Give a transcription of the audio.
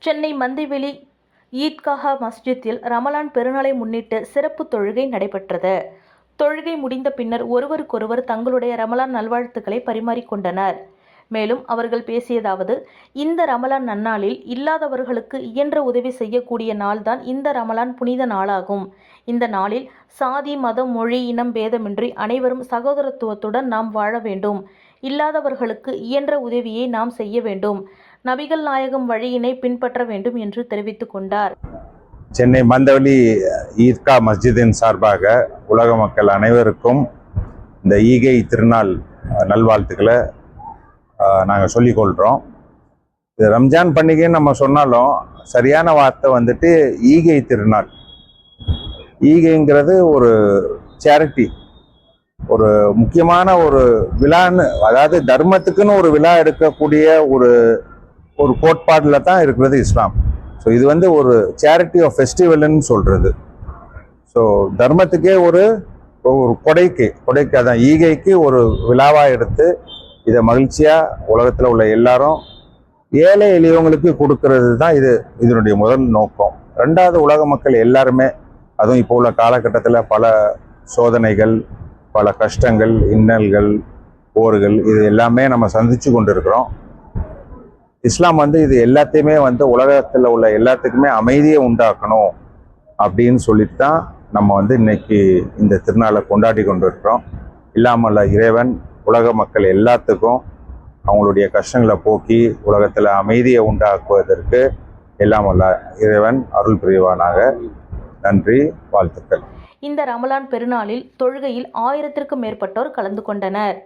சென்னை மந்தைவெளி ஈத்காஹா மஸ்ஜித்தில் ரமலான் பெருநாளை முன்னிட்டு சிறப்பு தொழுகை நடைபெற்றது. தொழுகை முடிந்த பின்னர் ஒருவருக்கொருவர் தங்களுடைய ரமலான் நல்வாழ்த்துக்களை பரிமாறிக்கொண்டனர். மேலும் அவர்கள் பேசியதாவது, இந்த ரமலான் நன்னாளில் இல்லாதவர்களுக்கு இயன்ற உதவி செய்யக்கூடிய நாள்தான் இந்த ரமலான் புனித நாளாகும். இந்த நாளில் சாதி, மதம், மொழி, இனம் பேதமின்றி அனைவரும் சகோதரத்துவத்துடன் நாம் வாழ வேண்டும். இல்லாதவர்களுக்கு இயன்ற உதவியை நாம் செய்ய வேண்டும். நபிகள் நாயகம் வழியினை பின்பற்ற வேண்டும் என்று தெரிவித்துக் கொண்டார். சென்னை மந்தவெளி ஈத்கா மஸ்ஜிதின் சார்பாக உலக மக்கள் அனைவருக்கும் இந்த ஈகை திருநாள் நல்வாழ்த்துக்களை நாங்கள் சொல்லிக்கொள்கிறோம். இது ரம்ஜான் பண்டிகைன்னு நம்ம சொன்னாலும் சரியான வார்த்தை வந்துட்டு ஈகை திருநாள். ஈகைங்கிறது ஒரு சேரிட்டி, ஒரு முக்கியமான ஒரு விழான்னு, அதாவது தர்மத்துக்குன்னு ஒரு விழா எடுக்கக்கூடிய ஒரு ஒரு கோட்பாடில் தான் இருக்கிறது இஸ்லாம். ஸோ இது வந்து ஒரு சேரிட்டி ஆஃப் ஃபெஸ்டிவல்னு சொல்கிறது. ஸோ தர்மத்துக்கே ஒரு கொடைக்கு அதான் ஈகைக்கு ஒரு விழாவாக எடுத்து இதை மகிழ்ச்சியாக உலகத்தில் உள்ள எல்லாரும் ஏழை எளியவங்களுக்கு கொடுக்கறது தான் இதனுடைய முதல் நோக்கம். ரெண்டாவது, உலக மக்கள் எல்லாருமே, அதுவும் இப்போ உள்ள காலகட்டத்தில் பல சோதனைகள், பல கஷ்டங்கள், இன்னல்கள், போர்கள், இது எல்லாமே நம்ம சந்திச்சு கொண்டு இருக்கிறோம். இஸ்லாம் வந்து இது எல்லாத்தையுமே வந்து உலகத்தில் உள்ள எல்லாத்துக்குமே அமைதியை உண்டாக்கணும் அப்படின்னு சொல்லிட்டு தான் நம்ம வந்து இன்னைக்கு இந்த திருநாளை கொண்டாடி கொண்டு இருக்கிறோம். இல்லாமல் இறைவன் உலக மக்கள் எல்லாத்துக்கும் அவங்களுடைய கஷ்டங்களை போக்கி உலகத்தில் அமைதியை உண்டாக்குவதற்கு எல்லாம் வல்ல இறைவன் அருள் புரிவானாக. நன்றி, வாழ்த்துக்கள். இந்த ரமலான் பெருநாளில் தொழுகையில் 1000க்கும் மேற்பட்டோர் கலந்து கொண்டனர்.